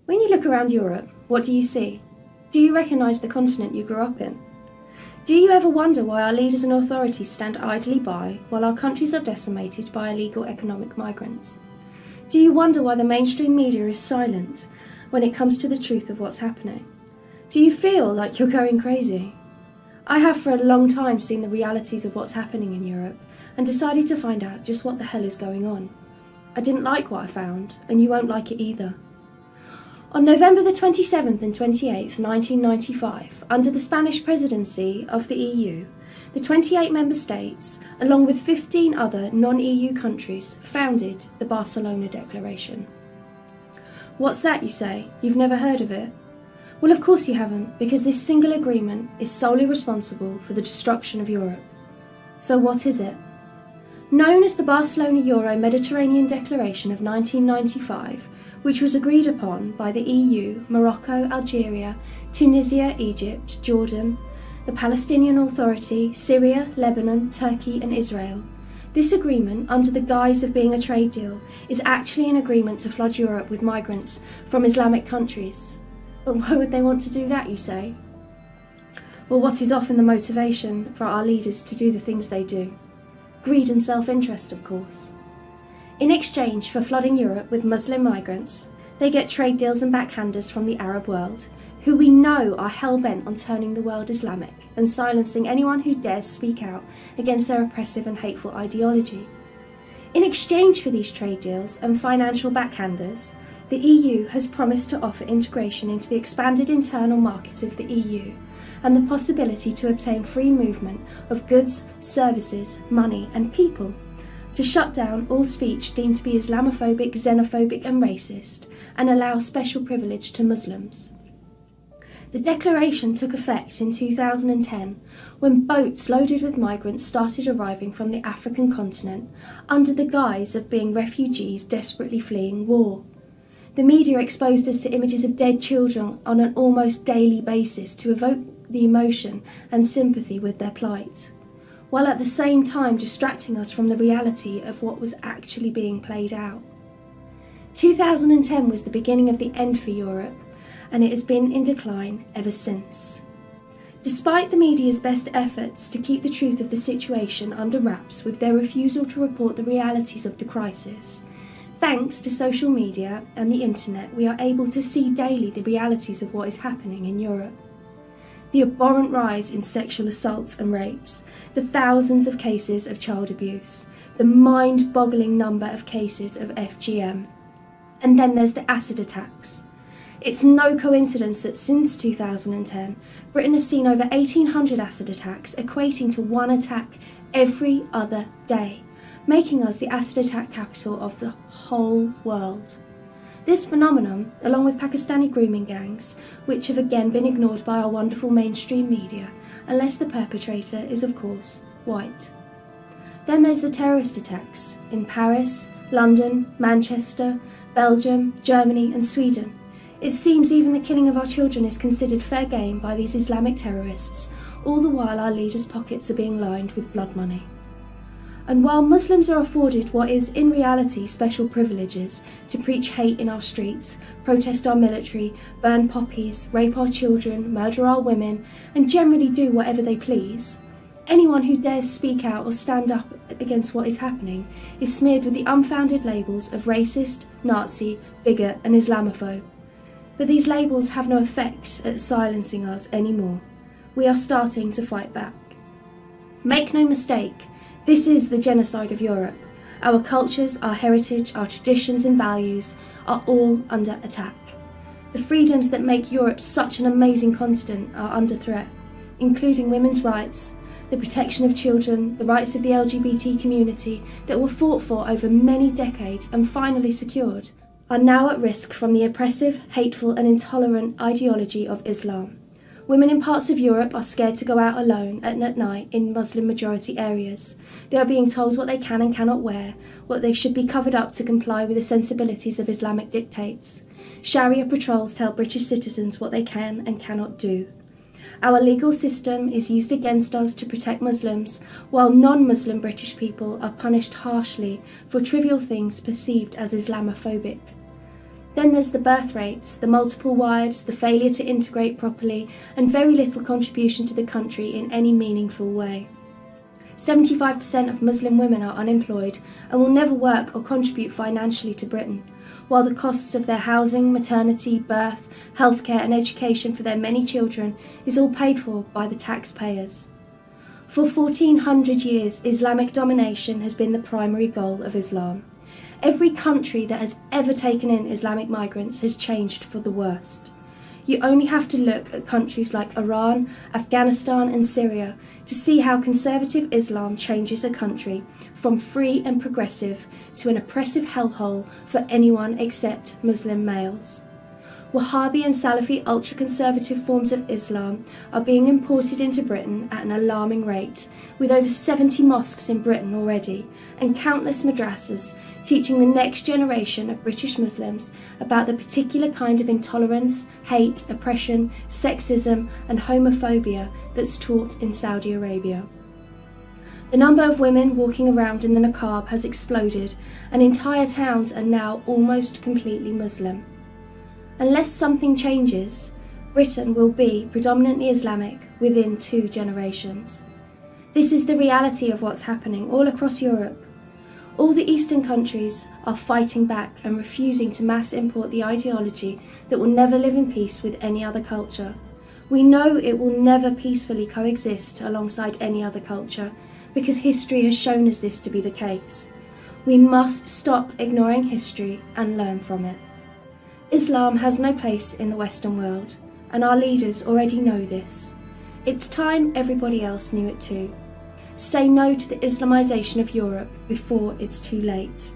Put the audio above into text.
When you look around Europe, what do you see? Do you recognise the continent you grew up in? Do you ever wonder why our leaders and authorities stand idly by while our countries are decimated by illegal economic migrants? Do you wonder why the mainstream media is silent when it comes to the truth of what's happening? Do you feel like you're going crazy? I have for a long time seen the realities of what's happening in Europe and decided to find out just what the hell is going on. I didn't like what I found, and you won't like it either. On November the 27th and 28th, 1995, under the Spanish presidency of the EU, the 28 member states, along with 15 other non-EU countries, founded the Barcelona Declaration. What's that, you say? You've never heard of it? Well, of course you haven't, because this single agreement is solely responsible for the destruction of Europe. So what is it? Known as the Barcelona Euro-Mediterranean Declaration of 1995, which was agreed upon by the EU, Morocco, Algeria, Tunisia, Egypt, Jordan, the Palestinian Authority, Syria, Lebanon, Turkey and Israel. This agreement, under the guise of being a trade deal, is actually an agreement to flood Europe with migrants from Islamic countries. But why would they want to do that, you say? Well, what is often the motivation for our leaders to do the things they do? Greed and self-interest, of course. In exchange for flooding Europe with Muslim migrants, they get trade deals and backhanders from the Arab world, who we know are hell-bent on turning the world Islamic and silencing anyone who dares speak out against their oppressive and hateful ideology. In exchange for these trade deals and financial backhanders, the EU has promised to offer integration into the expanded internal market of the EU and the possibility to obtain free movement of goods, services, money and people, to shut down all speech deemed to be Islamophobic, xenophobic and racist, and allow special privilege to Muslims. The declaration took effect in 2010 when boats loaded with migrants started arriving from the African continent under the guise of being refugees desperately fleeing war. The media exposed us to images of dead children on an almost daily basis to evoke the emotion and sympathy with their plight, while at the same time distracting us from the reality of what was actually being played out. 2010 was the beginning of the end for Europe, and it has been in decline ever since. Despite the media's best efforts to keep the truth of the situation under wraps with their refusal to report the realities of the crisis, thanks to social media and the internet, we are able to see daily the realities of what is happening in Europe. The abhorrent rise in sexual assaults and rapes, the thousands of cases of child abuse, the mind-boggling number of cases of FGM. And then there's the acid attacks. It's no coincidence that since 2010, Britain has seen over 1,800 acid attacks, equating to one attack every other day, making us the acid attack capital of the whole world. This phenomenon, along with Pakistani grooming gangs, which have again been ignored by our wonderful mainstream media, unless the perpetrator is, of course, white. Then there's the terrorist attacks in Paris, London, Manchester, Belgium, Germany and Sweden. It seems even the killing of our children is considered fair game by these Islamic terrorists, all the while our leaders' pockets are being lined with blood money. And while Muslims are afforded what is in reality special privileges to preach hate in our streets, protest our military, burn poppies, rape our children, murder our women, and generally do whatever they please, anyone who dares speak out or stand up against what is happening is smeared with the unfounded labels of racist, Nazi, bigot and Islamophobe. But these labels have no effect at silencing us anymore. We are starting to fight back. Make no mistake, this is the genocide of Europe. Our cultures, our heritage, our traditions and values are all under attack. The freedoms that make Europe such an amazing continent are under threat, including women's rights, the protection of children, the rights of the LGBT community that were fought for over many decades and finally secured, are now at risk from the oppressive, hateful and intolerant ideology of Islam. Women in parts of Europe are scared to go out alone at night in Muslim-majority areas. They are being told what they can and cannot wear, what they should be covered up to comply with the sensibilities of Islamic dictates. Sharia patrols tell British citizens what they can and cannot do. Our legal system is used against us to protect Muslims, while non-Muslim British people are punished harshly for trivial things perceived as Islamophobic. Then there's the birth rates, the multiple wives, the failure to integrate properly, and very little contribution to the country in any meaningful way. 75% of Muslim women are unemployed and will never work or contribute financially to Britain, while the costs of their housing, maternity, birth, healthcare and education for their many children is all paid for by the taxpayers. For 1400 years, Islamic domination has been the primary goal of Islam. Every country that has ever taken in Islamic migrants has changed for the worst. You only have to look at countries like Iran, Afghanistan and Syria to see how conservative Islam changes a country from free and progressive to an oppressive hellhole for anyone except Muslim males. Wahhabi and Salafi ultra-conservative forms of Islam are being imported into Britain at an alarming rate, with over 70 mosques in Britain already, and countless madrasas teaching the next generation of British Muslims about the particular kind of intolerance, hate, oppression, sexism and homophobia that's taught in Saudi Arabia. The number of women walking around in the niqab has exploded, and entire towns are now almost completely Muslim. Unless something changes, Britain will be predominantly Islamic within 2 generations. This is the reality of what's happening all across Europe. All the Eastern countries are fighting back and refusing to mass import the ideology that will never live in peace with any other culture. We know it will never peacefully coexist alongside any other culture, because history has shown us this to be the case. We must stop ignoring history and learn from it. Islam has no place in the Western world, and our leaders already know this. It's time everybody else knew it too. Say no to the Islamisation of Europe before it's too late.